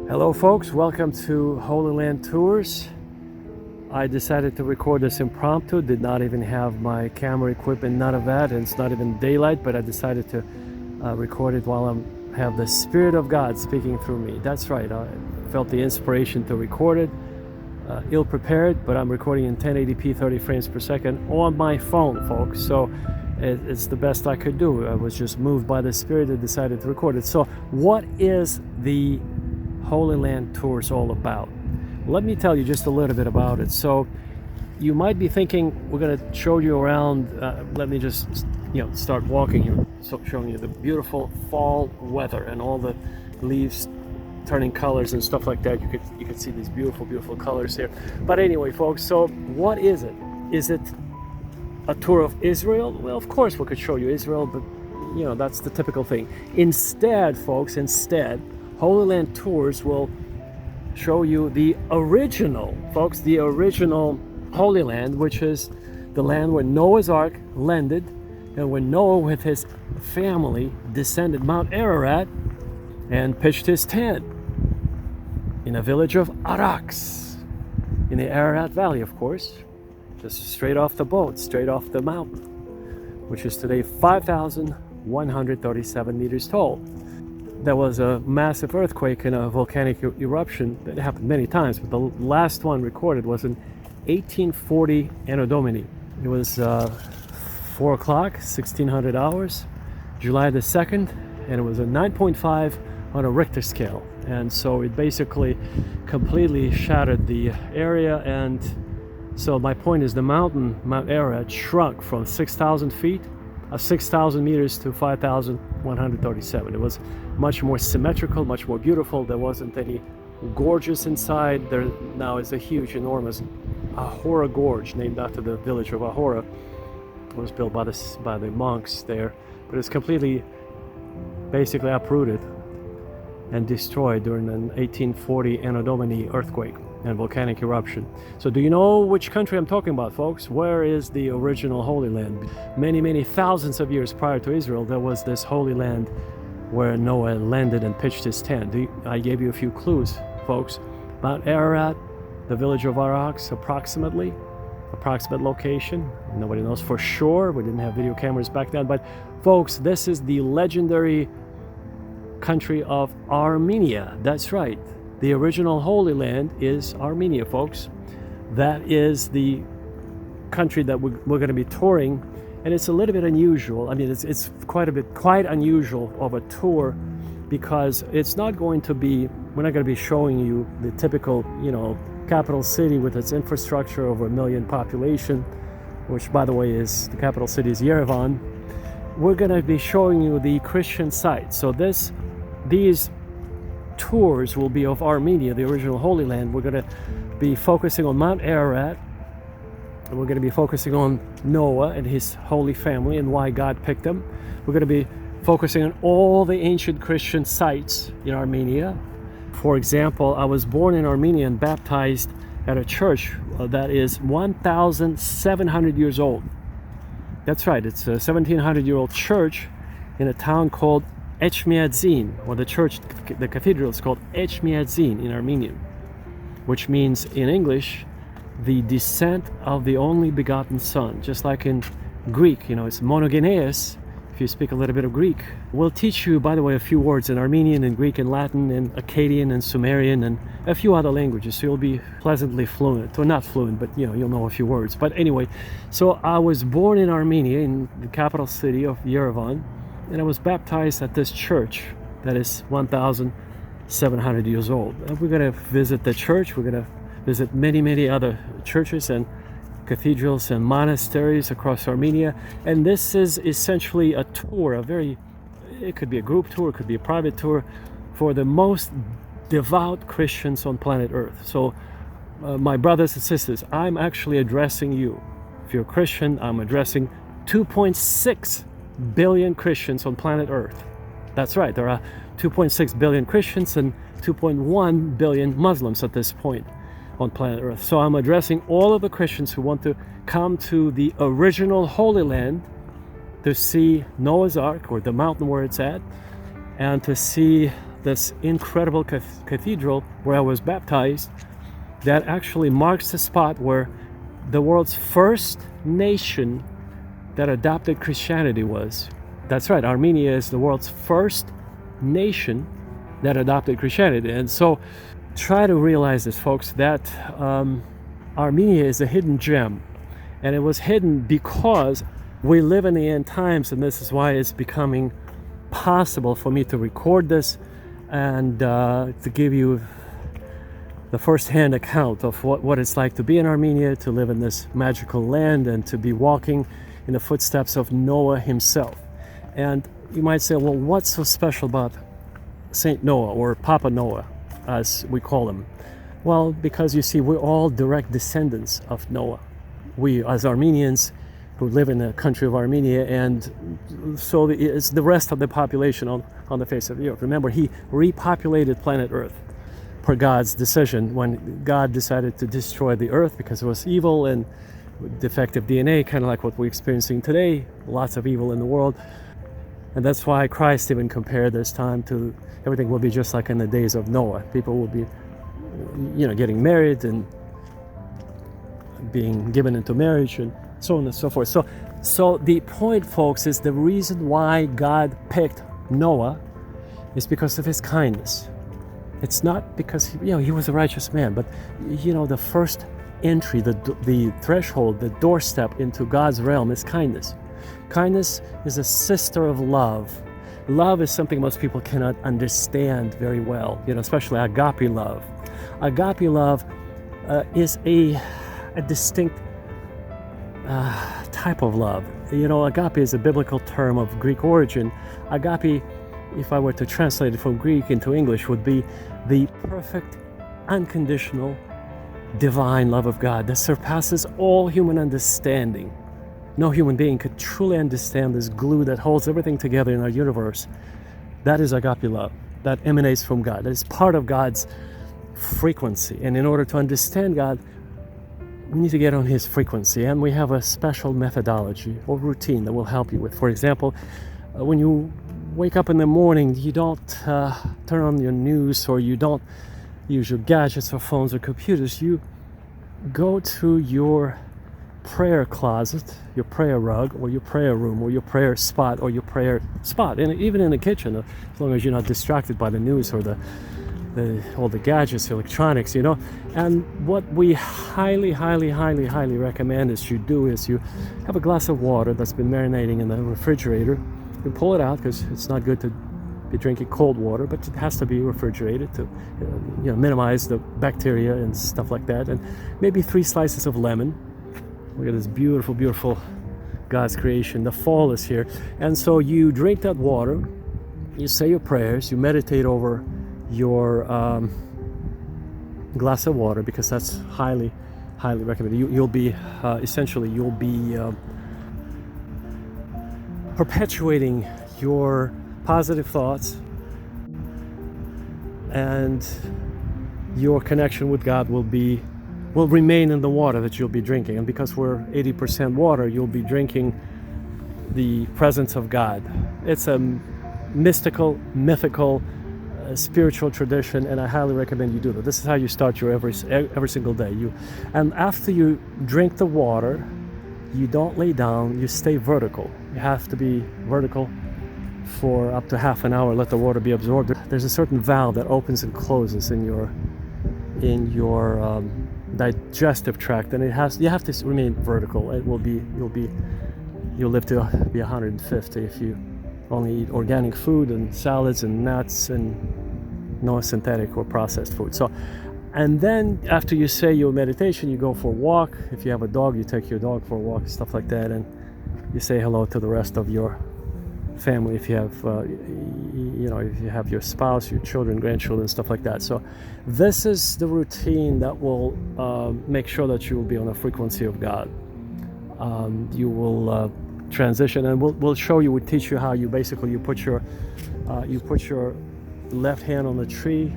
Hello folks, welcome to Holy Land Tours. I decided to record this impromptu, did not even have my camera equipment, none of that, and it's not even daylight, but I decided to record it while I have the Spirit of God speaking through me. That's right, I felt the inspiration to record it, ill-prepared, but I'm recording in 1080p 30 frames per second on my phone, folks, so it's the best I could do. I was just moved by the Spirit and decided to record it. So what is the Holy Land Tours all about? Let me tell you just a little bit about it. So you might be thinking we're going to show you around. Let me just start walking you, showing you the beautiful fall weather and all the leaves turning colors and stuff like that. You could see these beautiful colors here. But anyway, folks, so what is it? Is it a tour of Israel? Well, of course we could show you Israel, but that's the typical thing. Instead, folks, Holy Land Tours will show you the original Holy Land, which is the land where Noah's Ark landed and when Noah with his family descended Mount Ararat and pitched his tent in a village of Arak, in the Ararat Valley, of course, just straight off the boat, straight off the mountain, which is today 5,137 meters tall. There was a massive earthquake and a volcanic eruption that happened many times, but the last one recorded was in 1840 Anno Domini. It was 4 o'clock, 1600 hours, July the 2nd, and it was a 9.5 on a Richter scale. And so it basically completely shattered the area. And so my point is the mountain, Mount Ararat, shrunk from 6,000 feet, 6,000 meters to 5,137. It was much more symmetrical, much more beautiful. There wasn't any gorges inside. There now is a huge, enormous Ahura Gorge, named after the village of Ahura. It was built by the monks there, but it's completely, basically uprooted and destroyed during an 1840 Anno Domini earthquake and volcanic eruption. So do you know which country I'm talking about, folks? Where is the original Holy Land? Many thousands of years prior to Israel, there was this Holy Land where Noah landed and pitched his tent. I gave you a few clues, folks. Mount Ararat, the village of Arak, approximate location. Nobody knows for sure. We didn't have video cameras back then, but folks, this is the legendary country of Armenia. That's right. The original Holy Land is Armenia, folks. That is the country that we're going to be touring, and it's a little bit unusual. I mean, it's quite unusual of a tour, because it's not going to be, we're not going to be showing you the typical, capital city with its infrastructure, over 1 million population, which, by the way, is the capital city is Yerevan. We're going to be showing you the Christian sites. So these tours will be of Armenia, the original Holy Land. We're going to be focusing on Mount Ararat, and we're going to be focusing on Noah and his holy family and why God picked them. We're going to be focusing on all the ancient Christian sites in Armenia. For example, I was born in Armenia and baptized at a church that is 1,700 years old. That's right, it's a 1,700-year-old church in a town called Echmiadzin, or the cathedral is called Echmiadzin in Armenian, which means in English, the descent of the only begotten Son. Just like in Greek, it's monogenes, if you speak a little bit of Greek. We'll teach you, by the way, a few words in Armenian and Greek and Latin and Akkadian and Sumerian and a few other languages, so you'll be pleasantly fluent, or not fluent, but you'll know a few words. But anyway, so I was born in Armenia, in the capital city of Yerevan, and I was baptized at this church that is 1,700 years old. And we're going to visit the church. We're going to visit many other churches and cathedrals and monasteries across Armenia. And this is essentially a tour, it could be a group tour, it could be a private tour, for the most devout Christians on planet Earth. So my brothers and sisters, I'm actually addressing you. If you're a Christian, I'm addressing 2.6 billion Christians on planet Earth. That's right, there are 2.6 billion Christians and 2.1 billion Muslims at this point on planet Earth. So I'm addressing all of the Christians who want to come to the original Holy Land to see Noah's Ark, or the mountain where it's at, and to see this incredible cathedral where I was baptized, that actually marks the spot where the world's first nation that adopted Christianity was. That's right, Armenia is the world's first nation that adopted Christianity. And so try to realize this, folks, that Armenia is a hidden gem. And it was hidden because we live in the end times, and this is why it's becoming possible for me to record this and to give you the first-hand account of what it's like to be in Armenia, to live in this magical land, and to be walking in the footsteps of Noah himself. And you might say, well, what's so special about Saint Noah, or Papa Noah, as we call him? Well, because you see, we're all direct descendants of Noah. We, as Armenians, who live in the country of Armenia, and so it's the rest of the population on the face of the earth. Remember, he repopulated planet Earth per God's decision when God decided to destroy the earth because it was evil and defective DNA, kind of like what we're experiencing today, lots of evil in the world. And that's why Christ even compared this time to everything will be just like in the days of Noah. People will be, getting married and being given into marriage and so on and so forth. So the point, folks, is the reason why God picked Noah is because of his kindness. It's not because he was a righteous man, but the first entry, the threshold, the doorstep into God's realm is kindness. Kindness is a sister of love. Love is something most people cannot understand very well, especially agape love. Agape love is a distinct type of love. Agape is a biblical term of Greek origin. Agape, if I were to translate it from Greek into English, would be the perfect, unconditional, divine love of God that surpasses all human understanding. No human being could truly understand this glue that holds everything together in our universe. That is agape love. That emanates from God. That is part of God's frequency. And in order to understand God, we need to get on his frequency. And we have a special methodology or routine that will help you with. For example, when you wake up in the morning, you don't turn on your news, or you don't use your gadgets or phones or computers. You go to your prayer closet, your prayer rug, or your prayer room, or your prayer spot, and even in the kitchen, as long as you're not distracted by the news or all the gadgets, electronics, And what we highly recommend is you have a glass of water that's been marinating in the refrigerator. You pull it out because it's not good to be drinking cold water, but it has to be refrigerated to minimize the bacteria and stuff like that. And maybe 3 slices of lemon. Look at this beautiful, beautiful God's creation. The fall is here. And so you drink that water, you say your prayers, you meditate over your glass of water, because that's highly recommended. You'll be perpetuating your positive thoughts, and your connection with God will remain in the water that you'll be drinking. And because we're 80% water, you'll be drinking the presence of God. It's a mystical, mythical, spiritual tradition, and I highly recommend you do that. This is how you start your every single day. And after you drink the water, you don't lay down, you stay vertical. You have to be vertical for up to half an hour, let the water be absorbed. There's a certain valve that opens and closes in your digestive tract, and you have to remain vertical. You'll live to be 150 if you only eat organic food and salads and nuts and no synthetic or processed food. And then after you say your meditation, you go for a walk. If you have a dog, you take your dog for a walk, stuff like that, and you say hello to the rest of your family if you have if you have your spouse, your children, grandchildren, stuff like that. So this is the routine that will make sure that you will be on the frequency of God. You will transition, and we'll show you, we'll teach you how you basically put your left hand on the tree,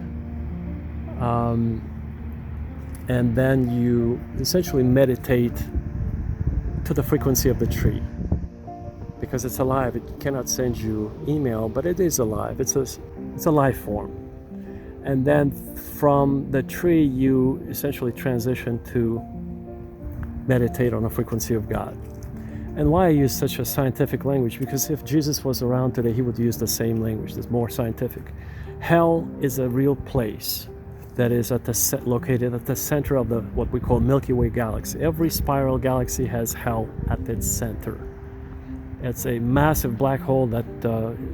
and then you essentially meditate to the frequency of the tree, because it's alive. It cannot send you email, but it is alive. It's a life form. And then from the tree you essentially transition to meditate on the frequency of God. And why I use such a scientific language? Because if Jesus was around today, he would use the same language. It's more scientific. Hell is a real place that is located at the center of what we call Milky Way galaxy. Every spiral galaxy has hell at its center. It's a massive black hole that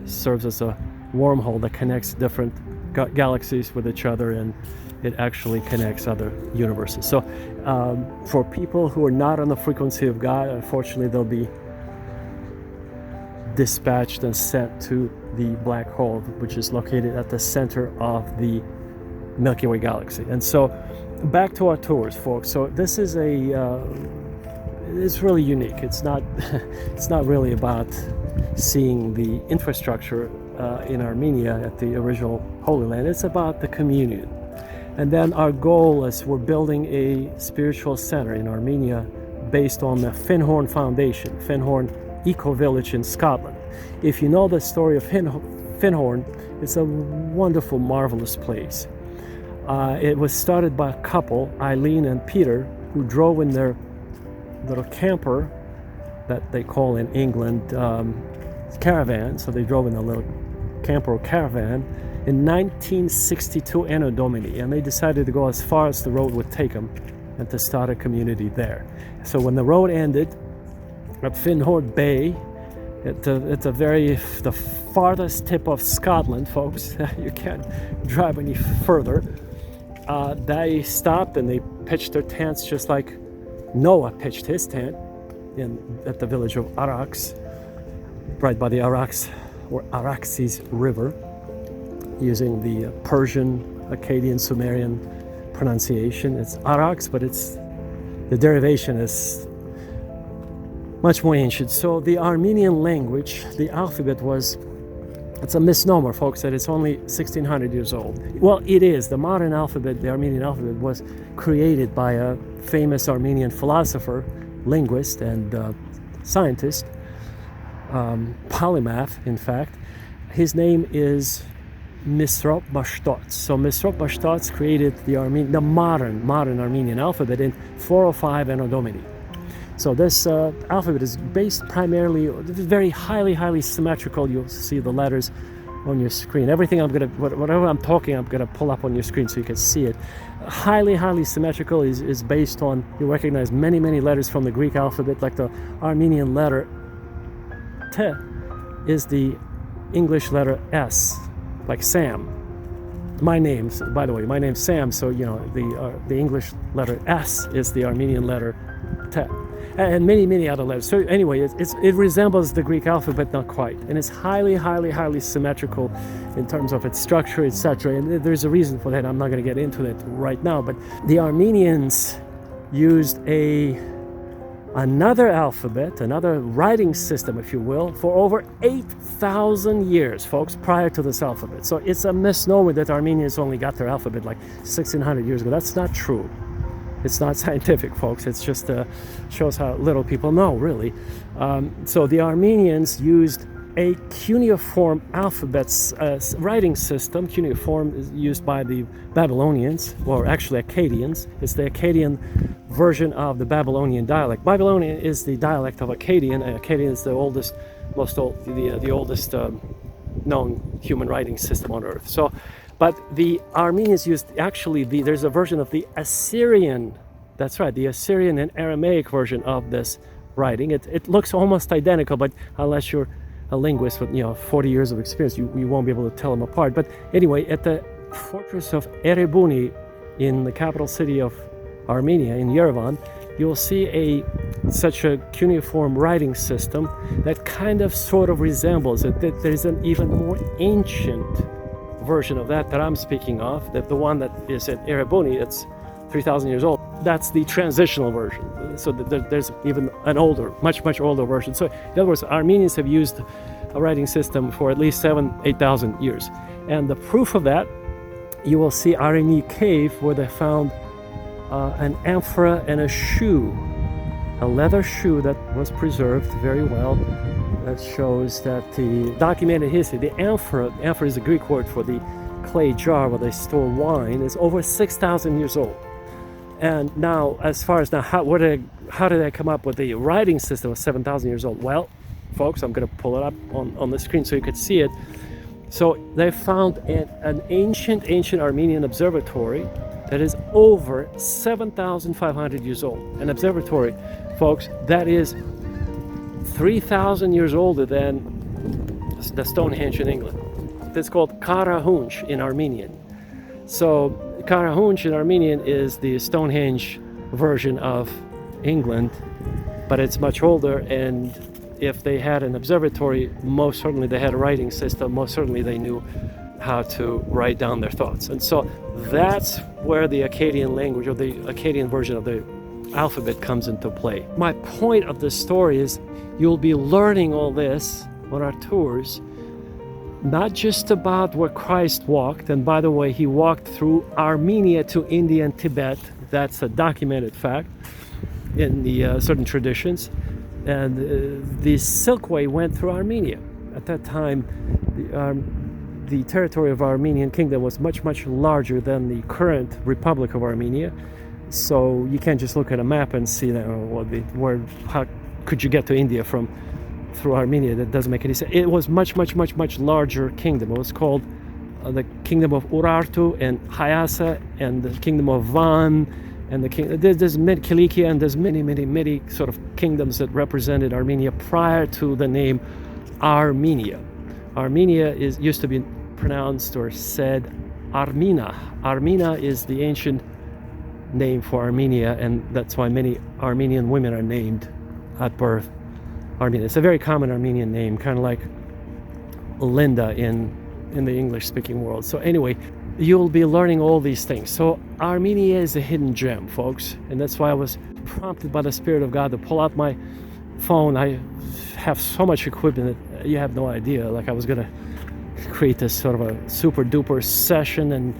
serves as a wormhole that connects different galaxies with each other, and it actually connects other universes. So for people who are not on the frequency of God, unfortunately they'll be dispatched and sent to the black hole, which is located at the center of the Milky Way galaxy. And so back to our tours, folks. So this is it's really unique. It's not really about seeing the infrastructure in Armenia at the original Holy Land. It's about the communion. And then our goal is we're building a spiritual center in Armenia based on the Findhorn Foundation, Findhorn Ecovillage in Scotland. If you know the story of Findhorn, it's a wonderful, marvelous place. It was started by a couple, Eileen and Peter, who drove in their little camper that they call in England caravan. So they drove in a little camper or caravan in 1962 Anno Domini, and they decided to go as far as the road would take them and to start a community there. So when the road ended at Findhorn Bay, it's the farthest tip of Scotland, folks. You can't drive any further. They stopped and they pitched their tents just like Noah pitched his tent at the village of Arax, right by the Araxes River, using the Persian, Akkadian, Sumerian pronunciation. It's Arax, but the derivation is much more ancient. So the Armenian language, the alphabet it's a misnomer, folks, that it's only 1600 years old. Well, it is. The modern alphabet, the Armenian alphabet, was created by a famous Armenian philosopher, linguist, and scientist, polymath, in fact. His name is Misrop Bashtots. So Misrop Bashtots created the modern Armenian alphabet in 405 Anno Domini. So this alphabet is based primarily, very highly symmetrical. You'll see the letters on your screen. Whatever I'm talking, I'm gonna pull up on your screen so you can see it. Highly symmetrical is based on, you recognize many letters from the Greek alphabet, like the Armenian letter T is the English letter S, like Sam. My name's Sam, so the English letter S is the Armenian letter T. And many other letters. So anyway, it resembles the Greek alphabet, not quite. And it's highly symmetrical in terms of its structure, etc. And there's a reason for that. I'm not going to get into that right now. But the Armenians used another alphabet, another writing system, if you will, for over 8,000 years, folks, prior to this alphabet. So it's a misnomer that Armenians only got their alphabet like 1,600 years ago. That's not true. It's not scientific, folks. It's just shows how little people know, really. So the Armenians used a cuneiform alphabet writing system. Cuneiform is used by the Babylonians, or actually Akkadians. It's the Akkadian version of the Babylonian dialect. Babylonian is the dialect of Akkadian. Akkadian is the oldest known human writing system on earth. So, but the Armenians used there's a version of the Assyrian, that's right, the Assyrian and Aramaic version of this writing. It looks almost identical, but unless you're a linguist with 40 years of experience, you won't be able to tell them apart. But anyway, at the fortress of Erebuni in the capital city of Armenia, in Yerevan, you'll see such a cuneiform writing system that kind of sort of resembles it. There's an even more ancient version of that I'm speaking of, that the one that is at Erebuni, it's 3,000 years old. That's the transitional version. So there's even an older, much older version. So in other words, Armenians have used a writing system for at least 8,000 years. And the proof of that, you will see Arini cave, where they found an amphora and a shoe, a leather shoe that was preserved very well. That shows that the documented history, the amphora is a Greek word for the clay jar where they store wine, is over 6,000 years old. And now, as far as now, how did they come up with the writing system of 7,000 years old? Well, folks, I'm going to pull it up on the screen so you could see it. So they found an ancient Armenian observatory that is over 7,500 years old. An observatory, folks, that is 3,000 years older than the Stonehenge in England. It's called Karahunj in Armenian. So Karahunj in Armenian is the Stonehenge version of England, but it's much older, and if they had an observatory, most certainly they had a writing system, most certainly they knew how to write down their thoughts. And so that's where the Akkadian language, or the Akkadian version of the alphabet, comes into play. My point of this story is you'll be learning all this on our tours, not just about where Christ walked, and by the way, he walked through Armenia to India and Tibet. That's a documented fact in the certain traditions. And the Silk Way went through Armenia. At that time, the territory of Armenian kingdom was much larger than the current Republic of Armenia. So you can't just look at a map and see that, how could you get to India through Armenia? That doesn't make any sense. It was much larger kingdom. It was called the Kingdom of Urartu and Hyasa, and the Kingdom of Van, and there's Kilikia, and there's many sort of kingdoms that represented Armenia prior to the name Armenia. Armenia used to be pronounced or said Armina. Armina is the ancient name for Armenia, and that's why many Armenian women are named at birth Armenia. It's a very common Armenian name, kind of like Linda in the English-speaking world. So anyway, you'll be learning all these things. So Armenia is a hidden gem, folks, and that's why I was prompted by the Spirit of God to pull out my phone. I have so much equipment that you have no idea. Like, I was gonna create this sort of a super duper session, and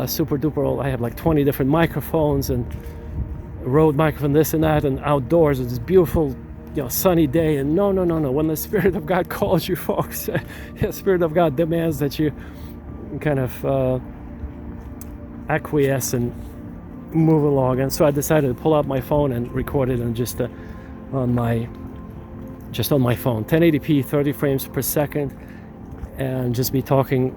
super duper, I have like 20 different microphones and Rode microphone, this and that, and outdoors. It's this beautiful, sunny day. And no. When the Spirit of God calls you, folks, the Spirit of God demands that you kind of acquiesce and move along. And so I decided to pull out my phone and record it on on my phone, 1080p, 30 frames per second, and just be talking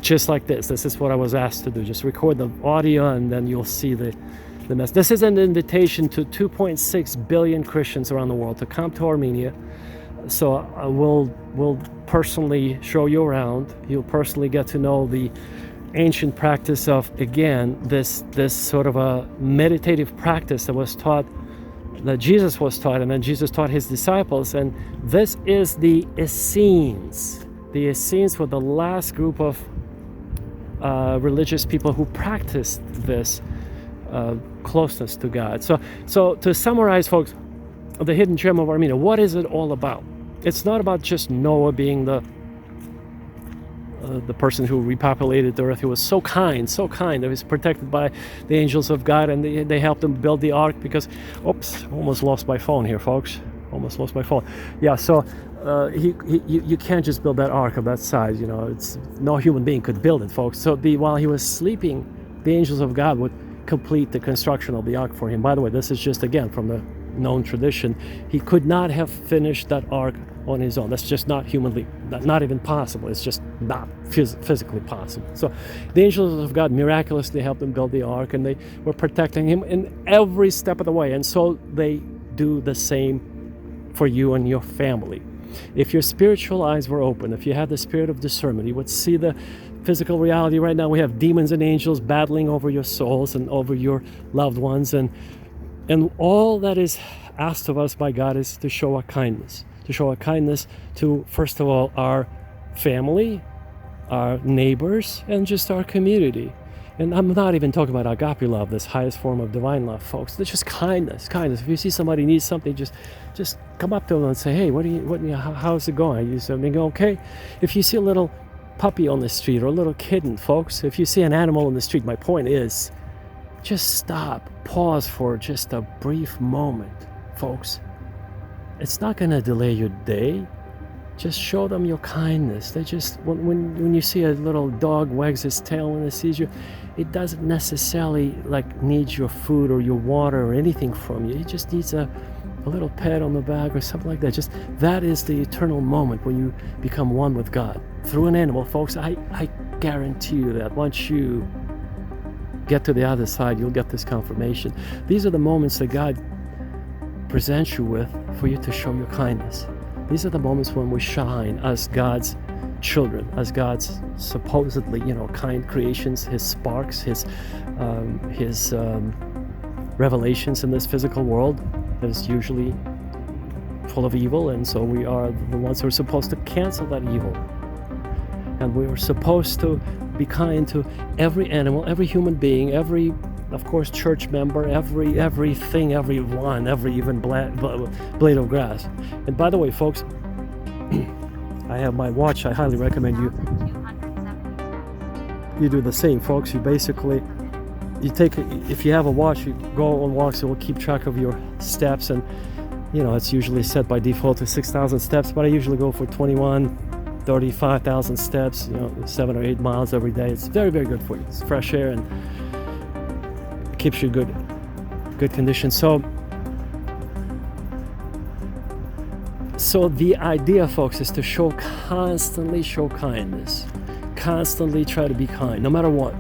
just like this. This is what I was asked to do. Just record the audio, and then you'll see the mess. This is an invitation to 2.6 billion Christians around the world to come to Armenia. So we'll personally show you around. You'll personally get to know the ancient practice of, again, this sort of a meditative practice that was taught, that Jesus was taught, and then Jesus taught his disciples. And this is the Essenes. The Essenes were the last group of religious people who practiced this closeness to God. So to summarize, folks, the hidden gem of Armenia, what is it all about? It's not about just Noah being the person who repopulated the earth. He was so kind. He was protected by the angels of God, and they helped him build the ark because, almost lost my phone here, folks. Almost lost my phone. Yeah, so you can't just build that ark of that size. It's no human being could build it, folks. So while he was sleeping, the angels of God would complete the construction of the ark for him. By the way, this is just, again, from the known tradition. He could not have finished that ark on his own. That's just not humanly, not even possible. It's just not physically possible. So the angels of God miraculously helped him build the ark, and they were protecting him in every step of the way. And so they do the same for you and your family. If your spiritual eyes were open, if you had the spirit of discernment, you would see the physical reality. Right now we have demons and angels battling over your souls and over your loved ones, and And all that is asked of us by God is to show our kindness. To show our kindness to, first of all, our family, our neighbors, and just our community. And I'm not even talking about agape love, this highest form of divine love, folks. It's just kindness. If you see somebody needs something, just come up to them and say, hey, how's it going? Is everything okay? If you see a little puppy on the street or a little kitten, folks, if you see an animal on the street, my point is, just stop, pause for just a brief moment, folks. It's not going to delay your day. Just show them your kindness. They just, when you see a little dog wags his tail when it sees you, it doesn't necessarily need your food or your water or anything from you. It just needs a little pat on the back or something like that. Just that is the eternal moment when you become one with God through an animal, folks. I guarantee you that once you get to the other side, you'll get this confirmation. These are the moments that God presents you with for you to show your kindness. These are the moments when we shine as God's children, as God's supposedly, kind creations, His sparks, His revelations in this physical world that is usually full of evil, and so we are the ones who are supposed to cancel that evil. And we are supposed to be kind to every animal, every human being, every, of course, church member, everything, everyone, every even blade of grass. And by the way, folks, I have my watch. I highly recommend you do the same, folks. You basically, if you have a watch, you go on walks, it will keep track of your steps, and it's usually set by default to 6,000 steps, but I usually go for 35,000 steps, 7 or 8 miles every day. It's very, very good for you. It's fresh air and it keeps you good condition. So the idea, folks, is to constantly show kindness. Constantly try to be kind, no matter what.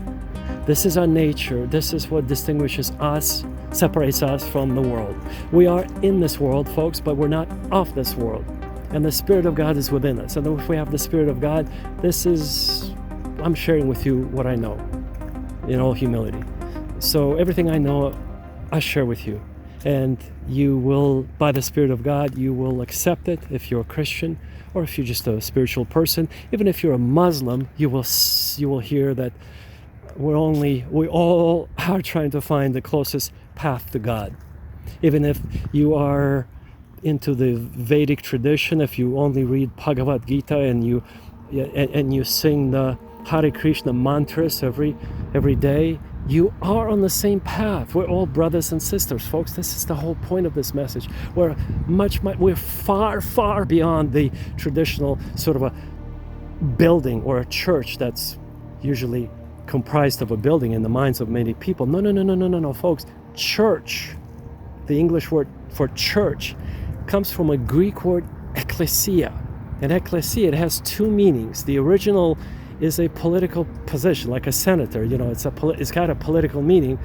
This is our nature. This is what distinguishes us, separates us from the world. We are in this world, folks, but we're not of this world. And the Spirit of God is within us. And if we have the Spirit of God, I'm sharing with you what I know in all humility. So everything I know, I share with you. And you will, by the Spirit of God, you will accept it if you're a Christian or if you're just a spiritual person. Even if you're a Muslim, you will hear that we all are trying to find the closest path to God. Even if you are into the Vedic tradition, if you only read Bhagavad Gita and you sing the Hare Krishna mantras every day, you are on the same path. We're all brothers and sisters, folks. This is the whole point of this message. We're far, far beyond the traditional sort of a building or a church that's usually comprised of a building in the minds of many people. No, folks. Church, the English word for church, comes from a Greek word ekklesia. And ekklesia, it has two meanings. The original is a political position, like a senator. It's got a political meaning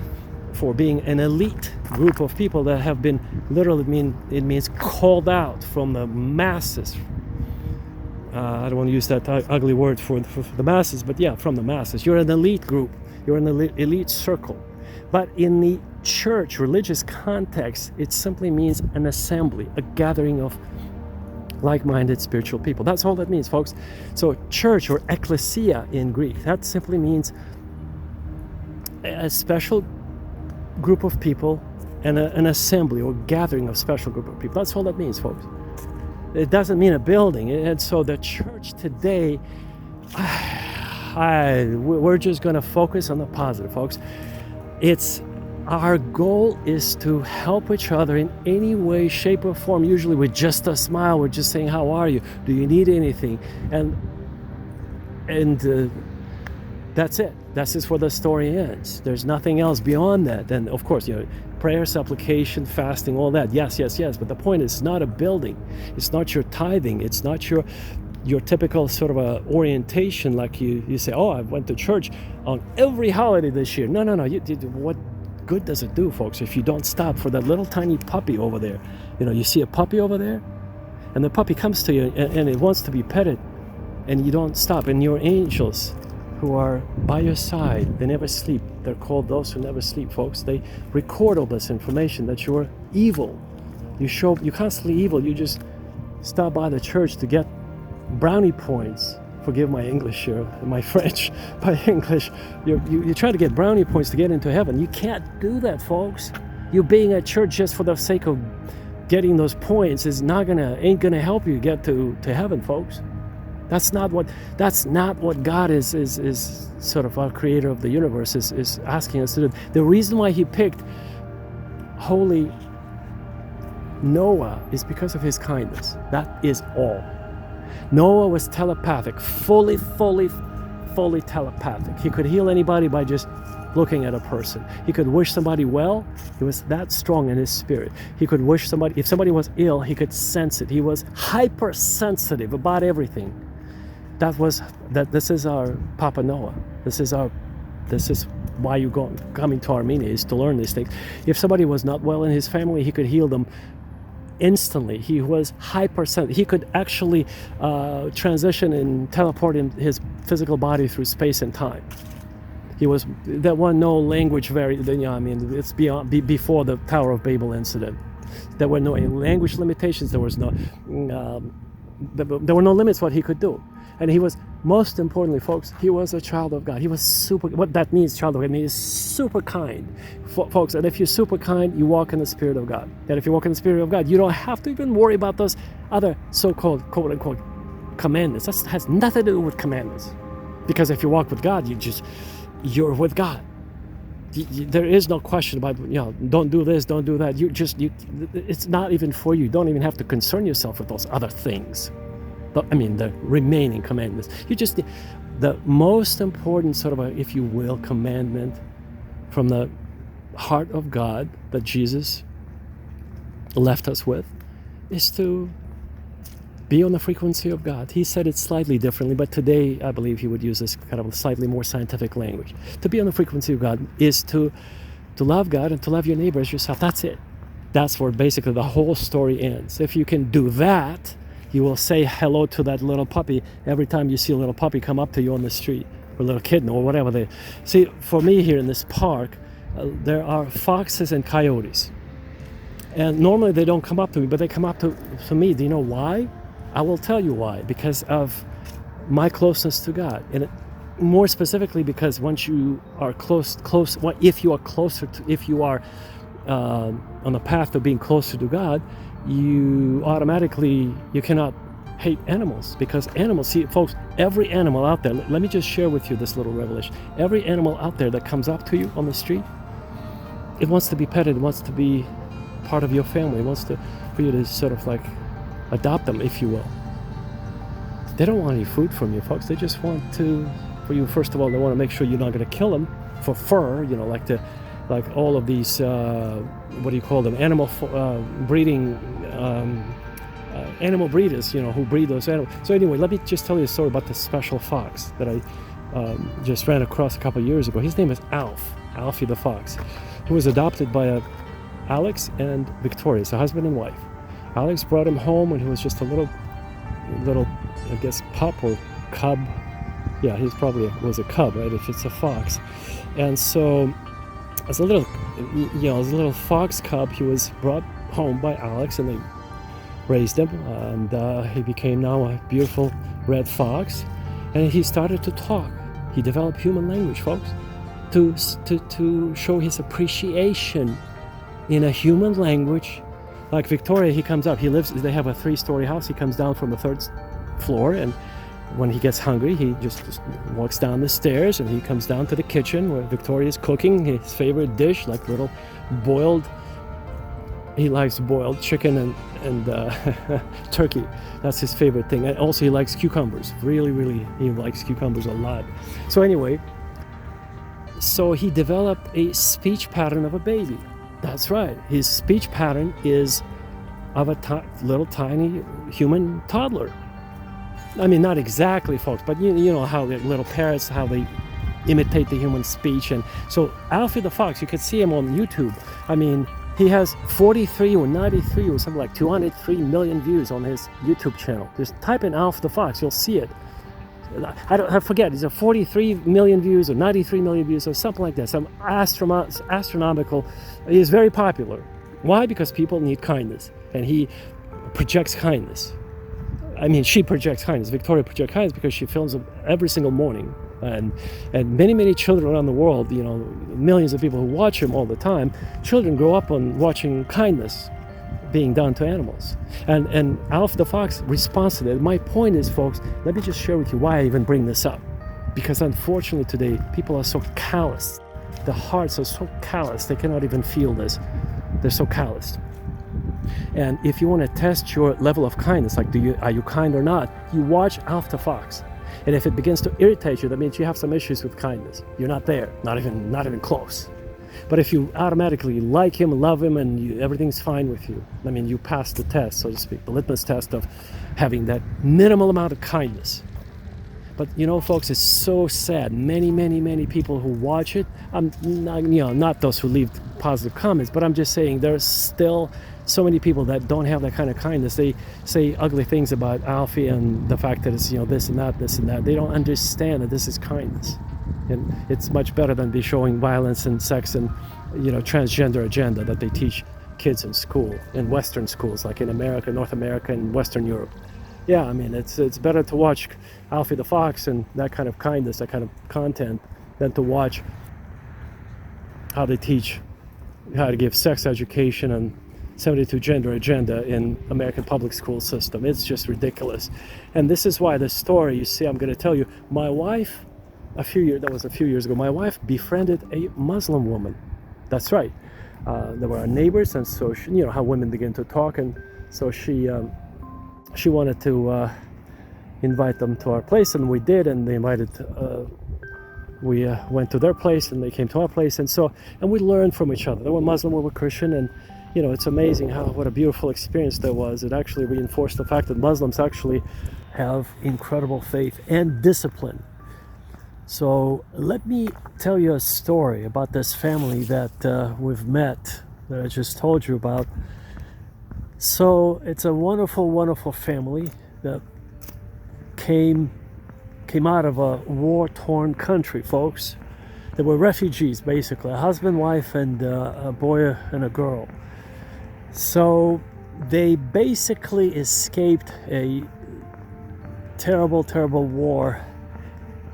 for being an elite group of people that have been it means called out from the masses. I don't want to use that ugly word for the masses, but yeah, from the masses. You're an elite group. You're an elite circle. But in the church, religious context, it simply means an assembly, a gathering of like-minded spiritual people. That's all that means, folks. So church, or ekklesia in Greek, that simply means a special group of people and an assembly or gathering of special group of people. That's all that means, folks. It doesn't mean a building. And so the church today, we're just going to focus on the positive, folks. Our goal is to help each other in any way, shape, or form. Usually with just a smile, we're just saying, how are you? Do you need anything? And that's it. That's just where the story ends. There's nothing else beyond that. And of course, prayer, supplication, fasting, all that. Yes. But the point is, it's not a building. It's not your tithing. It's not your typical sort of a orientation, like you say, oh, I went to church on every holiday this year. No. What good does it do, folks, if you don't stop for that little tiny puppy over there? You see a puppy over there, and the puppy comes to you and it wants to be petted, and you don't stop, and your angels who are by your side. They never sleep. They're called those who never sleep, folks. They record all this information that you're evil. You're constantly evil. You just stop by the church to get brownie points. Forgive my English here, my French, by English. You try to get brownie points to get into heaven. You can't do that, folks. You being at church just for the sake of getting those points ain't gonna help you get to heaven, folks. That's not what God is sort of our creator of the universe is asking us to do. The reason why he picked holy Noah is because of his kindness. That is all. Noah was telepathic, fully telepathic. He could heal anybody by just looking at a person. He could wish somebody well. He was that strong in his spirit. He could wish somebody, if somebody was ill, he could sense it. He was hypersensitive about everything. This is our Papa Noah. This is why you coming to Armenia, is to learn these things. If somebody was not well in his family, he could heal them instantly. He was hypersensitive. He could actually transition and teleport his physical body through space and time. There was no language it's before the Tower of Babel incident. There were no language limitations. There was no there were no limits what he could do. And he was, most importantly, folks, he was a child of God. He was what that means, child of God, means super kind. Folks, and if you're super kind, you walk in the Spirit of God. And if you walk in the Spirit of God, you don't have to even worry about those other so-called, quote-unquote, commandments. That has nothing to do with commandments. Because if you walk with God, you're with God. There is no question about, don't do this, don't do that. It's not even for you. You don't even have to concern yourself with those other things. The remaining commandments. The most important sort of if you will, commandment from the heart of God that Jesus left us with is to be on the frequency of God. He said it slightly differently, but today I believe he would use this kind of slightly more scientific language. To be on the frequency of God is to love God and to love your neighbor as yourself. That's it. That's where basically the whole story ends. If you can do that, you will say hello to that little puppy every time you see a little puppy come up to you on the street, or a little kitten, or whatever. See, for me here in this park, there are foxes and coyotes. And normally they don't come up to me, but they come up to me. Do you know why? I will tell you why. Because of my closeness to God. And more specifically, because once you are if you are on the path of being closer to God, you cannot hate animals, because animals, see folks, every animal out there, let me just share with you this little revelation. Every animal out there that comes up to you on the street, it wants to be petted, it wants to be part of your family, it wants for you to sort of like adopt them, if you will. They don't want any food from you, folks. They just want for you, first of all, they want to make sure you're not going to kill them for fur, like all of these, what do you call them, animal breeding, animal breeders, who breed those animals. So anyway, let me just tell you a story about this special fox that I just ran across a couple of years ago. His name is Alfie the fox. He was adopted by Alex and Victoria, so husband and wife. Alex brought him home when he was just a little, I guess, pup or cub. Yeah, he probably was a cub, right? If it's a fox. And so as a little fox cub, he was brought home by Alex, and they raised him, and he became now a beautiful red fox, and he started to talk. He developed human language, folks, to show his appreciation in a human language. Like Victoria, he comes up, they have a 3-story house, he comes down from the 3rd floor, and when he gets hungry, he just walks down the stairs, and he comes down to the kitchen where Victoria's cooking his favorite dish, like little he likes boiled chicken and turkey. That's his favorite thing. And also he likes cucumbers. Really, he likes cucumbers a lot. So anyway, he developed a speech pattern of a baby. That's right. His speech pattern is of a little tiny human toddler. I mean, not exactly, folks, but you know how the little parrots, how they imitate the human speech. And so Alfie the fox, you can see him on YouTube. I mean, he has 43 or 93 or something like 203 million views on his YouTube channel. Just type in Alfie the fox, you'll see it. I forget, is it 43 million views or 93 million views or something like that, some astronomical. He is very popular. Why? Because people need kindness, and he projects kindness. I mean, she projects kindness. Victoria projects kindness because she films them every single morning, and many children around the world, you know, millions of people who watch him all the time. Children grow up on watching kindness being done to animals, and Alf the Fox responds to that. My point is, folks, let me just share with you why I even bring this up, because unfortunately today people are so calloused. The hearts are so callous, they cannot even feel this. They're so calloused. And if you want to test your level of kindness, like are you kind or not, you watch Alf the Fox. And if it begins to irritate you, that means you have some issues with kindness. You're not there, not even close. But if you automatically like him, love him, and everything's fine with you, I mean, you pass the test, so to speak, the litmus test of having that minimal amount of kindness. But you know, folks, it's so sad. Many people who watch it, not those who leave positive comments, but I'm just saying there's still so many people that don't have that kind of kindness. They say ugly things about Alfie and the fact that it's, you know, this and that. They don't understand that this is kindness. And it's much better than be showing violence and sex and, you know, transgender agenda that they teach kids in school, in Western schools, like in America, North America, and Western Europe. Yeah, I mean, it's better to watch Alfie the Fox and that kind of kindness, that kind of content, than to watch how they teach how to give sex education and 72 gender agenda in American public school system. It's just ridiculous. And this is why the story, you see, I'm going to tell you, my wife, a few years ago, my wife befriended a Muslim woman. That's right. They were our neighbors, and so she, you know how women begin to talk, and so she wanted to invite them to our place, and we did, and they invited. We went to their place, and they came to our place, and we learned from each other. They were Muslim, we were Christian, and you know, it's amazing what a beautiful experience there was. It actually reinforced the fact that Muslims actually have incredible faith and discipline. So let me tell you a story about this family that we've met, that I just told you about. So it's a wonderful family that came out of a war-torn country, folks. They were refugees, basically, a husband, wife, and a boy and a girl. So they basically escaped a terrible war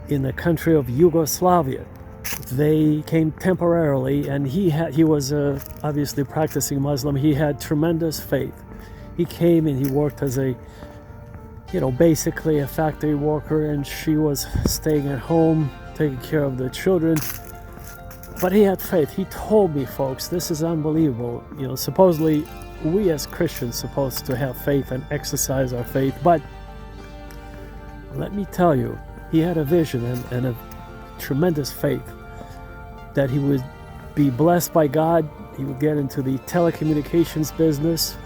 in the country of Yugoslavia. They came temporarily, and he was obviously practicing Muslim. He had tremendous faith. He came and he worked as basically a factory worker, and she was staying at home, taking care of the children. But he had faith. He told me, folks, this is unbelievable. You know, supposedly we as Christians supposed to have faith and exercise our faith, but let me tell you, he had a vision and a tremendous faith that he would be blessed by God. He would get into the telecommunications business.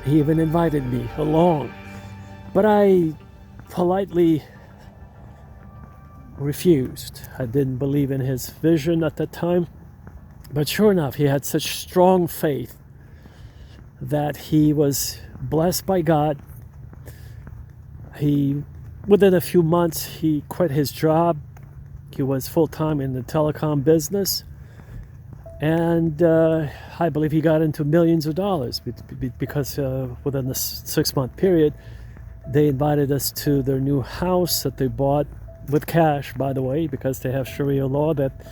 He even invited me along, but I politely refused. I didn't believe in his vision at the time, but sure enough, he had such strong faith that he was blessed by God. Within a few months, he quit his job. He was full-time in the telecom business, and I believe he got into millions of dollars because within the 6-month period, they invited us to their new house that they bought with cash, by the way, because they have Sharia law that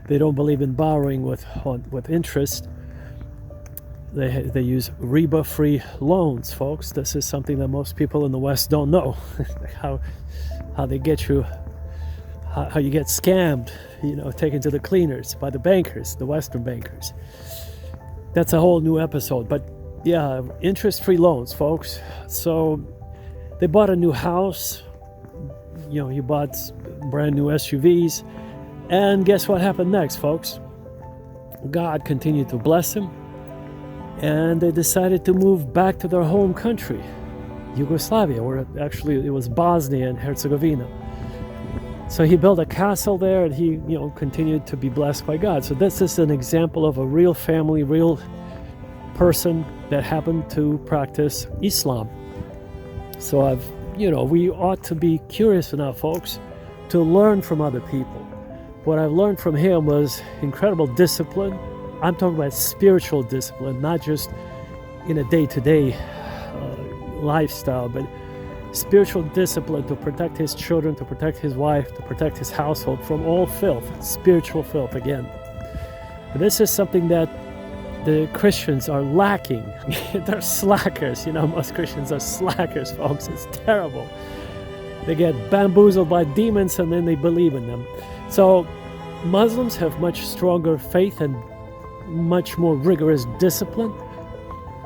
they don't believe in borrowing with interest. They use riba-free loans, folks. This is something that most people in the West don't know. how they get you, how you get scammed, taken to the cleaners by the bankers, the Western bankers. That's a whole new episode. But yeah, interest-free loans, folks. So they bought a new house. He bought brand new SUVs. And guess what happened next, folks? God continued to bless him. And they decided to move back to their home country, Yugoslavia, or actually it was Bosnia and Herzegovina. So he built a castle there, and he, continued to be blessed by God. So this is an example of a real family, real person that happened to practice Islam. So I've we ought to be curious enough, folks, to learn from other people. What I learned from him was incredible discipline. I'm talking about spiritual discipline, not just in a day-to-day lifestyle, but spiritual discipline to protect his children, to protect his wife, to protect his household from all filth, spiritual filth again. And this is something that the Christians are lacking. They're slackers. Most Christians are slackers, folks. It's terrible. They get bamboozled by demons and then they believe in them. So Muslims have much stronger faith and much more rigorous discipline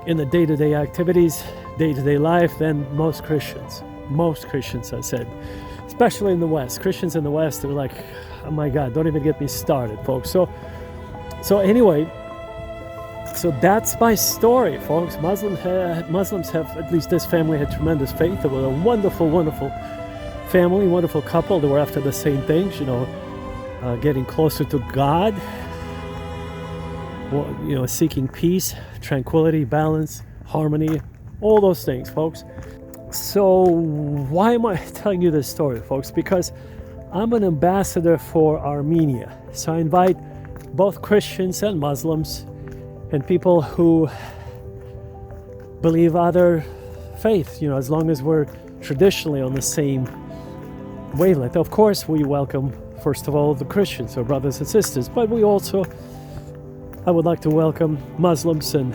in the day-to-day activities, day-to-day life than most Christians. Most Christians, I said. Especially in the West. Christians in the West are like, oh my God, don't even get me started, folks. So anyway, so that's my story, folks. Muslims have, at least this family had tremendous faith. It was a wonderful, wonderful family, wonderful couple. They were after the same things, getting closer to God, seeking peace, tranquility, balance, harmony, all those things, folks. So why am I telling you this story, folks? Because I'm an ambassador for Armenia. So I invite both Christians and Muslims and people who believe other faiths, as long as we're traditionally on the same wavelength. Of course, we welcome, first of all, the Christians, our brothers and sisters, but I would like to welcome Muslims and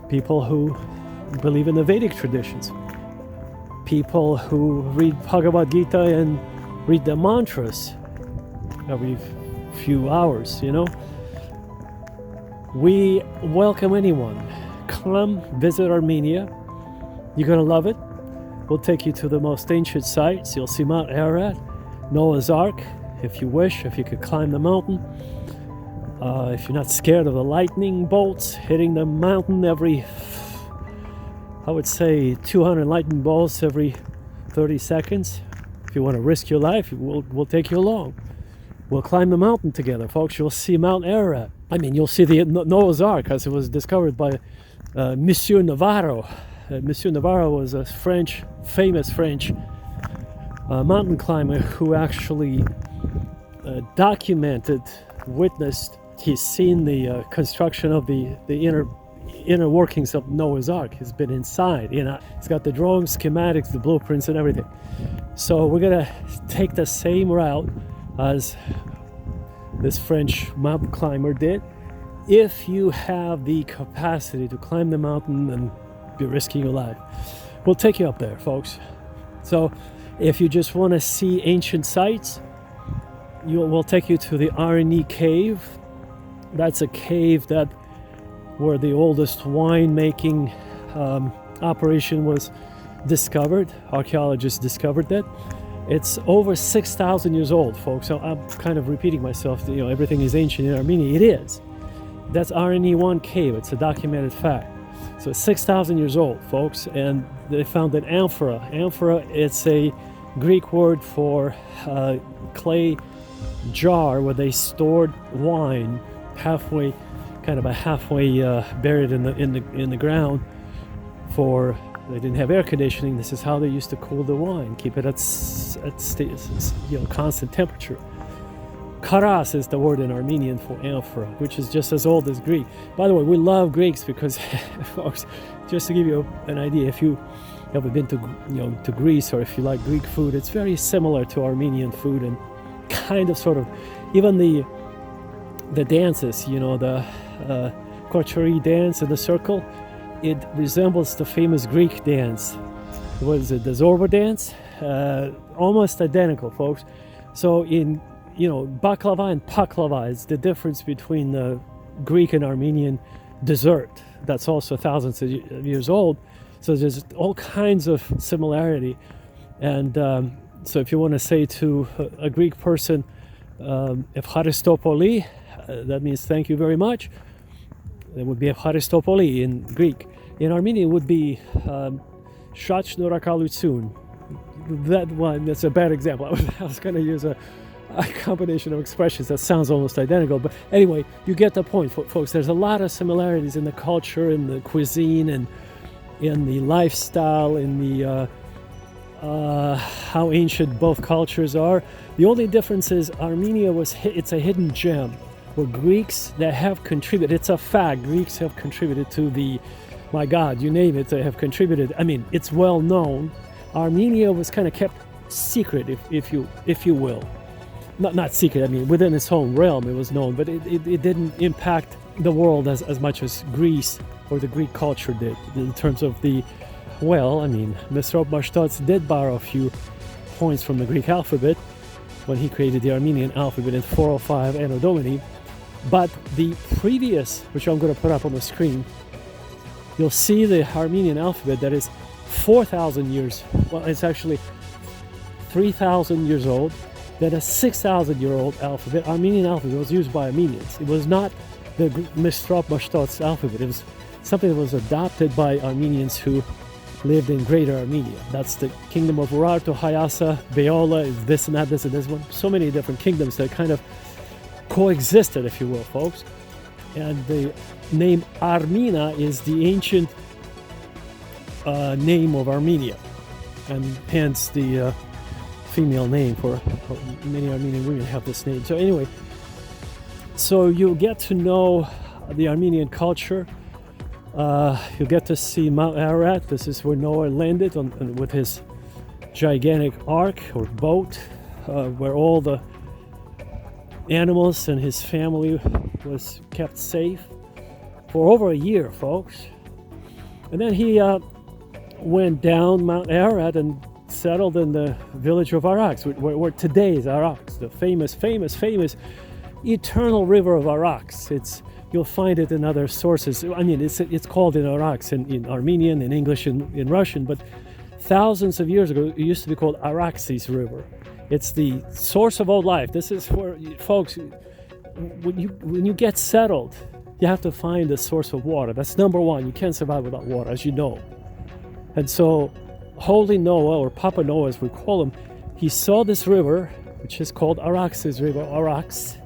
people who believe in the Vedic traditions, people who read Bhagavad Gita and read the mantras every few hours, We welcome anyone. Come visit Armenia. You're going to love it. We'll take you to the most ancient sites. You'll see Mount Ararat, Noah's Ark, if you wish, if you could climb the mountain. If you're not scared of the lightning bolts hitting the mountain every, I would say 200 lightning bolts every 30 seconds. If you want to risk your life, we'll take you along. We'll climb the mountain together, folks. You'll see Mount Ararat. You'll see the Noah's Ark, as it was discovered by Monsieur Navarro. Monsieur Navarro was a famous French mountain climber who actually witnessed. He's seen the construction of the inner workings of Noah's Ark. He's been inside. He's got the drawings, schematics, the blueprints, and everything. So we're gonna take the same route as this French mountain climber did. If you have the capacity to climb the mountain and be risking your life, we'll take you up there, folks. So if you just want to see ancient sites, we'll take you to the Arni cave. That's a cave where the oldest wine-making operation was discovered. Archaeologists discovered that. It's over 6,000 years old, folks. So I'm kind of repeating myself. Everything is ancient in Armenia. It is. That's RNE1 cave. It's a documented fact. So it's 6,000 years old, folks. And they found an amphora. Amphora, it's a Greek word for clay jar where they stored wine, halfway buried in the ground. They didn't have air conditioning. This is how they used to cool the wine, keep it at constant temperature. Karas is the word in Armenian for amphora, which is just as old as Greek. By the way, we love Greeks because, folks, just to give you an idea, if you ever been to Greece, or if you like Greek food, it's very similar to Armenian food, and sort of, even the dances, the Kochari dance in the circle, it resembles the famous Greek dance. What is it, the Zorba dance? Almost identical, folks. So in baklava and paklava is the difference between the Greek and Armenian dessert. That's also thousands of years old. So there's all kinds of similarity. And so if you want to say to a Greek person, Evcharistopoli, that means thank you very much. It would be Evcharistopoli in Greek. In Armenian, it would be Shat Shnorakalutsun. That one, that's a bad example. I was going to use a combination of expressions that sounds almost identical. But anyway, you get the point, folks. There's a lot of similarities in the culture, in the cuisine, and in the lifestyle, in the how ancient both cultures are. The only difference is Armenia it's a hidden gem where Greeks that have contributed, it's a fact, Greeks have contributed to the, my God, you name it, they have contributed. I mean, it's well known. Armenia was kind of kept secret, if you will. Not secret, I mean, within its own realm it was known, but it didn't impact the world as much as Greece or the Greek culture did in terms of the, well, I mean, Mr. Mashtots did borrow a few points from the Greek alphabet when he created the Armenian alphabet in 405 Anno Domini. But the previous, which I'm going to put up on the screen, you'll see the Armenian alphabet that is 4,000 years, well, it's actually 3,000 years old. Then a 6,000-year-old alphabet, Armenian alphabet, was used by Armenians. It was not the Mr. Mashtots alphabet. It was something that was adopted by Armenians who lived in Greater Armenia. That's the kingdom of Urartu, Hayasa, Beola, this and that, this and this one. So many different kingdoms that kind of coexisted, if you will, folks. And the name Armina is the ancient name of Armenia, and hence the female name for many Armenian women have this name. So anyway, so you'll get to know the Armenian culture. You'll get to see Mount Ararat. This is where Noah landed with his gigantic ark or boat, where all the animals and his family was kept safe for over a year, folks. And then he went down Mount Ararat and settled in the village of Arak, where today is Arak, the famous eternal river of Arak. You'll find it in other sources. I mean, it's called in Arak in Armenian, in English, in Russian, but thousands of years ago, it used to be called Araxes River. It's the source of all life. This is where, folks, when you get settled, you have to find a source of water. That's number one. You can't survive without water, as you know. And so, Holy Noah, or Papa Noah as we call him, he saw this river, which is called Araxes River, Arax,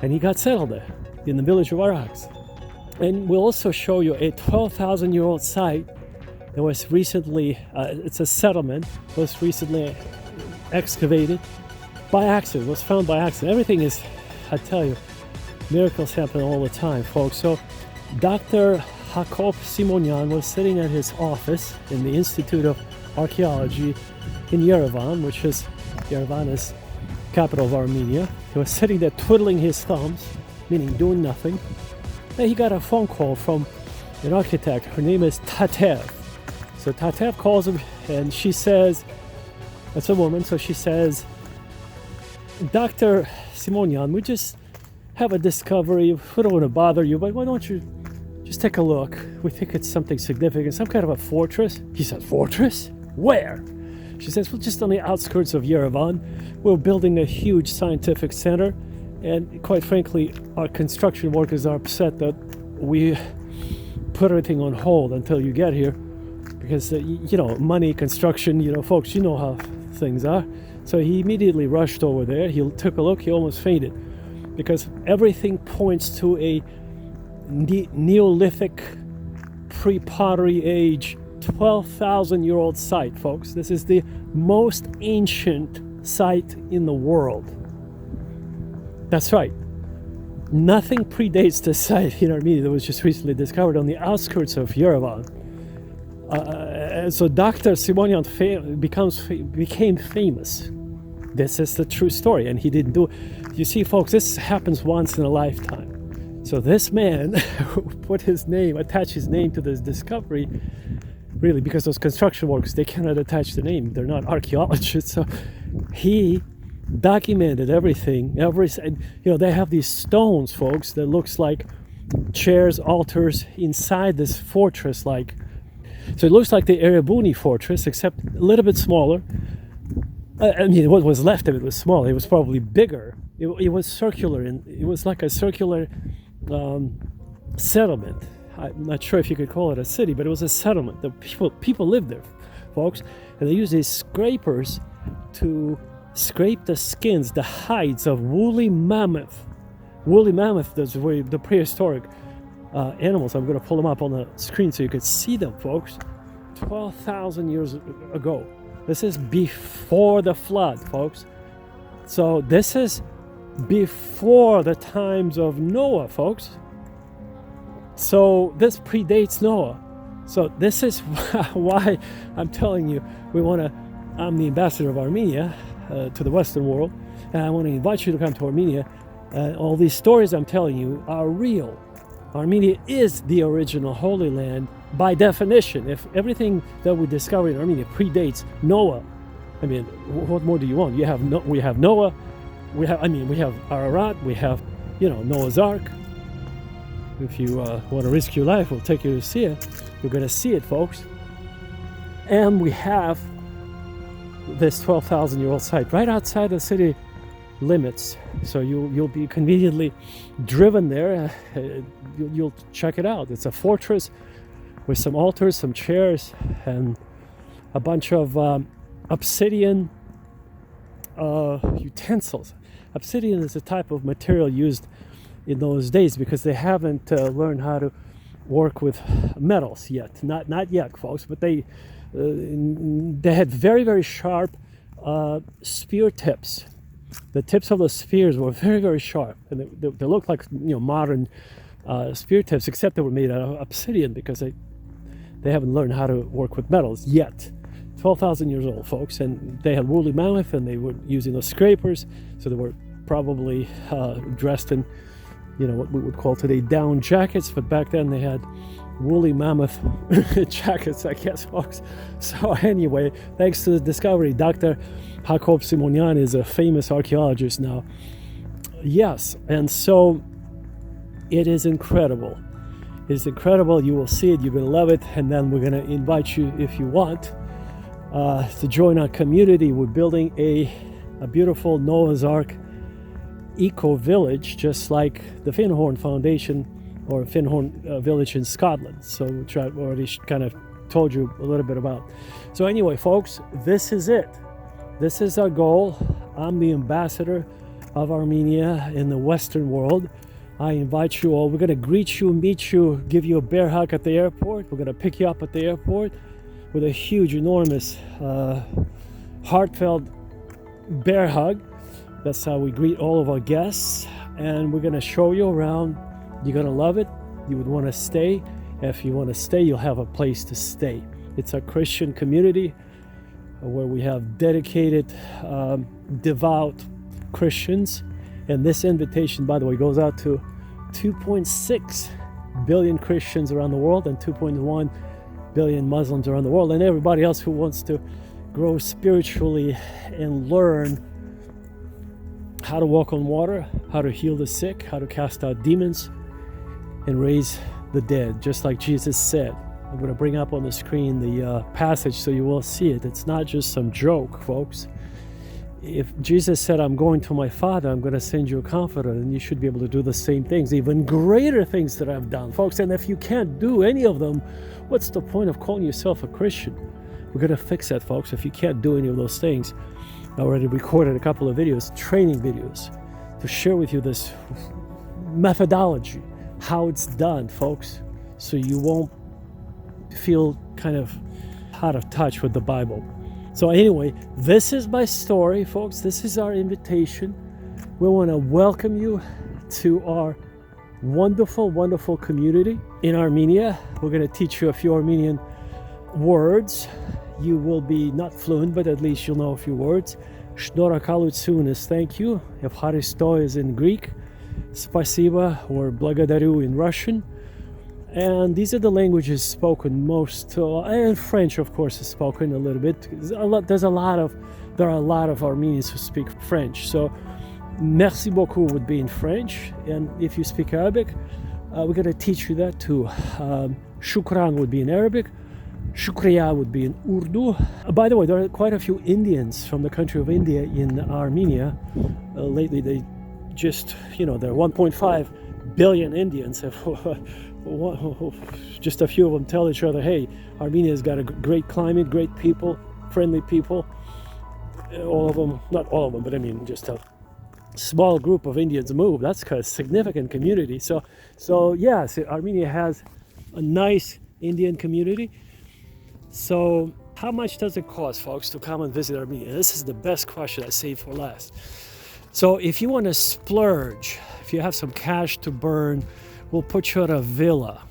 and he got settled there in the village of Arax. And we'll also show you a 12,000-year-old site that was recently, it's a settlement, was recently excavated by accident, was found by accident. Everything is, I tell you, miracles happen all the time, folks. So Dr. Jacob Simonian was sitting at his office in the Institute of Archaeology in Yerevan, Yerevan is capital of Armenia. He was sitting there twiddling his thumbs, meaning doing nothing. Then he got a phone call from an architect. Her name is Tatev. So Tatev calls him, and she says, that's a woman, so she says, Dr. Simonian, we just have a discovery. We don't want to bother you, but why don't you just take a look? We think it's something significant, some kind of a fortress. He said, fortress? Where? She says, well, just on the outskirts of Yerevan. We're building a huge scientific center, and quite frankly, our construction workers are upset that we put everything on hold until you get here, because, money, construction, folks, you know how things are. So he immediately rushed over there. He took a look. He almost fainted, because everything points to a Neolithic pre-pottery age 12,000-year-old site, folks. This is the most ancient site in the world. That's right. Nothing predates this site in Armenia that was just recently discovered on the outskirts of Yerevan. So Dr. Simonian became famous. This is the true story, and he didn't do it. You see, folks, this happens once in a lifetime. So this man attached his name to this discovery, really, because those construction workers, they cannot attach the name. They're not archaeologists. So he documented everything. They have these stones, folks, that looks like chairs, altars inside this fortress. So it looks like the Erebuni fortress, except a little bit smaller. What was left of it was small. It was probably bigger. It was circular, and it was like a circular settlement. I'm not sure if you could call it a city, but it was a settlement. The people lived there, folks, and they used these scrapers to scrape the skins, the hides of woolly mammoth. Woolly mammoth, those were the prehistoric animals. I'm going to pull them up on the screen so you can see them, folks. 12,000 years ago. This is before the flood, folks. So this is before the times of Noah, folks. So this predates Noah. So this is why I'm telling you, I'm the ambassador of Armenia to the Western world, and I want to invite you to come to Armenia. All these stories I'm telling you are real. Armenia is the original Holy Land by definition. If everything that we discover in Armenia predates Noah, I mean, what more do you want? We have Noah, we have Ararat, we have, Noah's Ark. If you want to risk your life, we'll take you to see it. You're going to see it, folks. And we have this 12,000-year-old site right outside the city limits. So you'll be conveniently driven there. You'll check it out. It's a fortress with some altars, some chairs, and a bunch of obsidian utensils. Obsidian is a type of material used in those days because they haven't learned how to work with metals yet. Not yet, folks. But they had very, very sharp spear tips. The tips of the spears were very, very sharp, and they looked like modern spear tips, except they were made out of obsidian because they haven't learned how to work with metals yet. 12,000 years old, folks, and they had woolly mammoth, and they were using those scrapers, so they were probably dressed in what we would call today down jackets, but back then they had woolly mammoth jackets, I guess, folks. So anyway, thanks to the discovery, Dr. Jacob Simonian is a famous archaeologist now. Yes, and so it is incredible. It's incredible. You will see it. You're going to love it. And then we're going to invite you, if you want, to join our community. We're building a beautiful Noah's Ark Ecovillage, just like the Findhorn Foundation or Findhorn Village in Scotland. So, which I've already kind of told you a little bit about. So anyway, folks, this is it. This is our goal. I'm the ambassador of Armenia in the Western world. I invite you all. We're going to greet you, meet you, give you a bear hug at the airport. We're going to pick you up at the airport with a huge, enormous, heartfelt bear hug. That's how we greet all of our guests. And we're going to show you around. You're going to love it. You would want to stay. If you want to stay, you'll have a place to stay. It's a Christian community where we have dedicated, devout Christians. And this invitation, by the way, goes out to 2.6 billion Christians around the world and 2.1 billion Muslims around the world, and everybody else who wants to grow spiritually and learn how to walk on water, how to heal the sick, how to cast out demons, and raise the dead, just like Jesus said. I'm going to bring up on the screen the passage so you will see it. It's not just some joke, folks. If Jesus said, I'm going to my Father, I'm going to send you a comforter, and you should be able to do the same things, even greater things that I've done, folks. And if you can't do any of them, what's the point of calling yourself a Christian? We're going to fix that, folks. If you can't do any of those things, I already recorded a couple of videos, training videos, to share with you this methodology, how it's done, folks, so you won't feel kind of out of touch with the Bible. So anyway, this is my story, folks. This is our invitation. We want to welcome you to our wonderful, wonderful community in Armenia. We're going to teach you a few Armenian words. You will be not fluent, but at least you'll know a few words. Shnorakalutsun is thank you. Evharisto is in Greek. Spasiba or Благодарю in Russian. And these are the languages spoken most, and French, of course, is spoken a little bit. There are a lot of Armenians who speak French. So, merci beaucoup would be in French, and if you speak Arabic, we're going to teach you that too. Shukran would be in Arabic. Shukriya would be in Urdu. By the way, there are quite a few Indians from the country of India in Armenia. Lately, they just, there are 1.5 billion Indians. Just a few of them tell each other, hey, Armenia's got a great climate, great people, friendly people. All of them, not all of them, but I mean just a small group of Indians move. That's a significant community. So yes, Armenia has a nice Indian community. So How much does it cost, folks, to come and visit Armenia? This is the best question I saved for last. So if you want to splurge, if you have some cash to burn, we'll put you at a villa.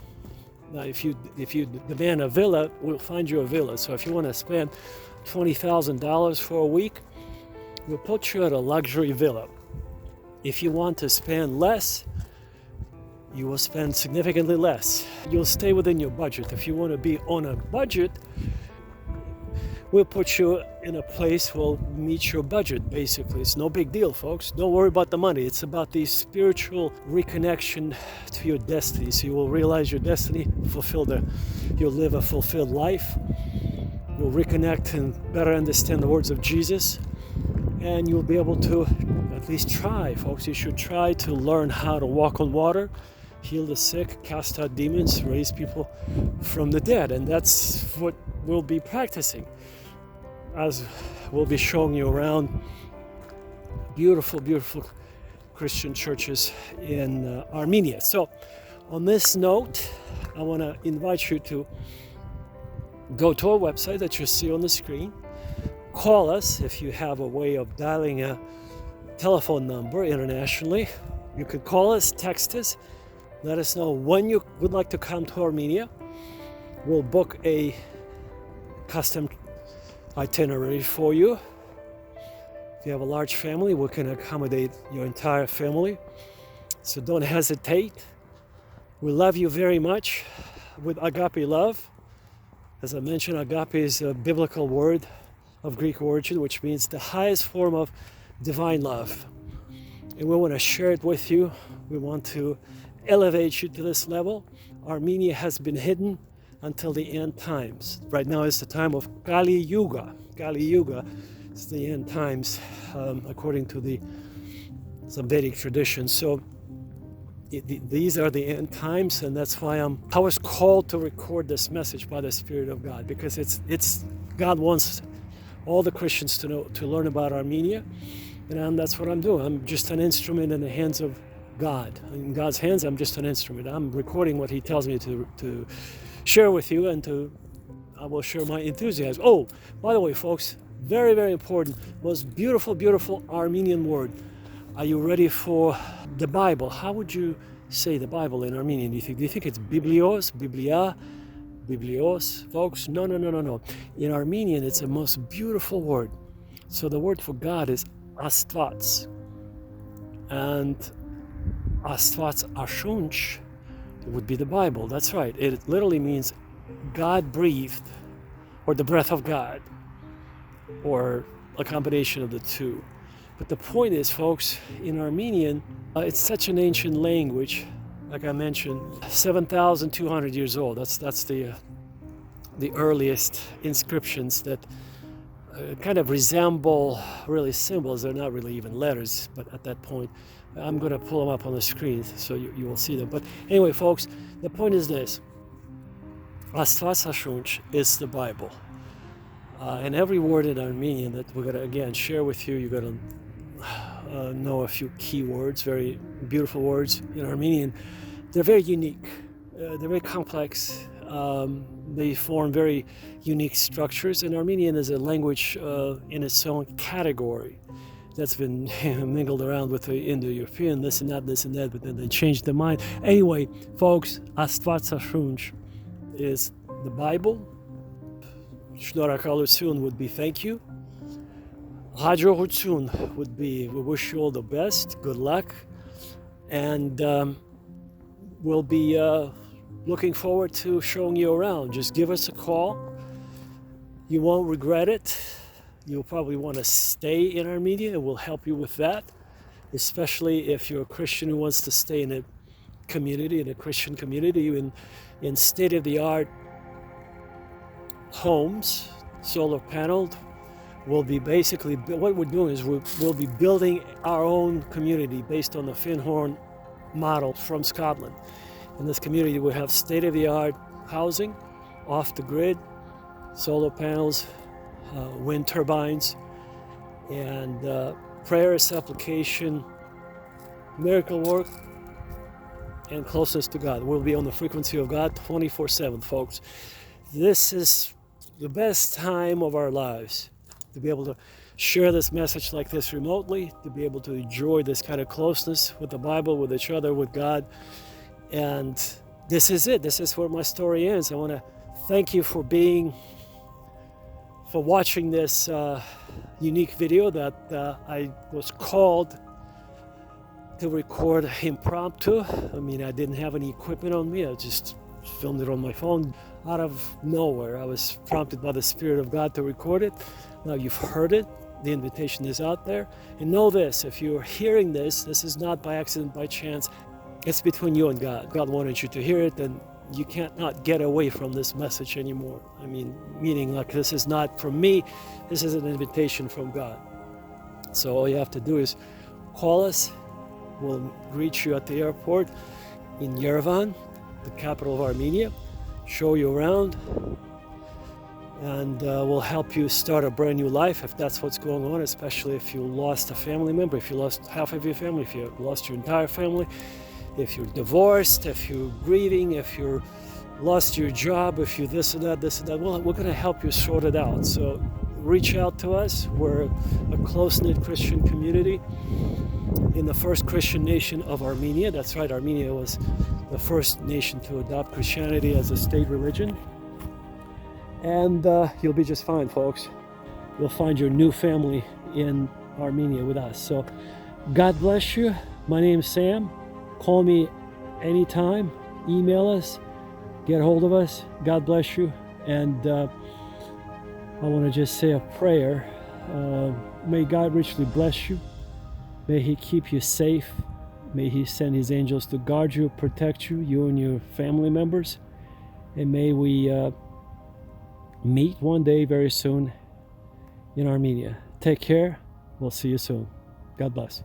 Now, if you demand a villa, we'll find you a villa. So if you want to spend $20,000 for a week, we'll put you at a luxury villa. If you want to spend less, you will spend significantly less. You'll stay within your budget. If you want to be on a budget, we'll put you in a place will meet your budget, basically. It's no big deal, folks. Don't worry about the money. It's about the spiritual reconnection to your destiny. So you will realize your destiny, you'll live a fulfilled life. You'll reconnect and better understand the words of Jesus. And you'll be able to at least try, folks. You should try to learn how to walk on water, heal the sick, cast out demons, raise people from the dead. And that's what we'll be practicing, as we'll be showing you around beautiful, beautiful Christian churches in Armenia. So on this note, I want to invite you to go to our website that you see on the screen. Call us if you have a way of dialing a telephone number internationally. You could call us, text us, let us know when you would like to come to Armenia. We'll book a custom itinerary for you. If you have a large family, we can accommodate your entire family. So don't hesitate. We love you very much with agape love. As I mentioned, agape is a biblical word of Greek origin, which means the highest form of divine love. And we want to share it with you. We want to elevate you to this level. Armenia has been hidden until the end times. Right now is the time of Kali Yuga. Kali Yuga is the end times, according to some Vedic traditions. So these are the end times, and that's why I was called to record this message by the Spirit of God, because it's God wants all the Christians to learn about Armenia, and that's what I'm doing. I'm just an instrument in the hands of God. In God's hands, I'm just an instrument. I'm recording what He tells me to share with you, and I will share my enthusiasm. Oh, by the way, folks, very, very important, most beautiful, beautiful Armenian word. Are you ready for the Bible? How would you say the Bible in Armenian? Do you think it's Biblios, Biblia, Biblios? Folks, no. In Armenian, it's the most beautiful word. So the word for God is Astvats. And Astvats Ashunch would be the Bible. That's right. It literally means God breathed, or the breath of God, or a combination of the two. But the point is, folks, in Armenian, it's such an ancient language. Like I mentioned, 7,200 years old. That's the earliest inscriptions that kind of resemble really symbols. They're not really even letters, but at that point, I'm going to pull them up on the screen so you will see them. But anyway, folks, the point is this. Astvats Ashunch is the Bible. And every word in Armenian that we're going to, again, share with you, you're going to know a few key words, very beautiful words in Armenian. They're very unique. They're very complex. They form very unique structures. And Armenian is a language in its own category that's been mingled around with the Indo-European, this and that, but then they changed their mind. Anyway, folks, Astvats Ashunch is the Bible. Shnorakalutsun would be thank you. Hajrohutsun would be we wish you all the best, good luck, and we'll be looking forward to showing you around. Just give us a call. You won't regret it. You'll probably want to stay in Armenia, and we'll help you with that, especially if you're a Christian who wants to stay in a community, in a Christian community, in state-of-the-art homes, solar paneled. We'll be basically, what we're doing is we'll be building our own community based on the Finhorn model from Scotland. In this community, we have state-of-the-art housing, off the grid, solar panels, wind turbines, and prayer, supplication, miracle work, and closeness to God. We'll be on the frequency of God 24/7, folks. This is the best time of our lives to be able to share this message like this remotely, to be able to enjoy this kind of closeness with the Bible, with each other, with God. And this is it. This is where my story ends. I want to thank you for watching this unique video that I was called to record impromptu. I mean, I didn't have any equipment on me. I just filmed it on my phone out of nowhere. I was prompted by the Spirit of God to record it. Now you've heard it. The invitation is out there. And know this, if you're hearing this, this is not by accident, by chance. It's between you and God. God wanted you to hear it, and you can't not get away from this message anymore. I mean, meaning like this is not from me, this is an invitation from God. So all you have to do is call us. We'll greet you at the airport in Yerevan, the capital of Armenia, show you around, and we'll help you start a brand new life if that's what's going on, especially if you lost a family member, if you lost half of your family, if you lost your entire family, if you're divorced, if you're grieving, if you lost your job, if you this and that, well, we're going to help you sort it out. So reach out to us. We're a close-knit Christian community in the first Christian nation of Armenia. That's right, Armenia was the first nation to adopt Christianity as a state religion. And you'll be just fine, folks. You'll find your new family in Armenia with us. So God bless you. My name's Sam. Call me anytime. Email us. Get a hold of us. God bless you. And I want to just say a prayer. May God richly bless you. May He keep you safe. May He send His angels to guard you, protect you, you and your family members. And may we meet one day very soon in Armenia. Take care. We'll see you soon. God bless.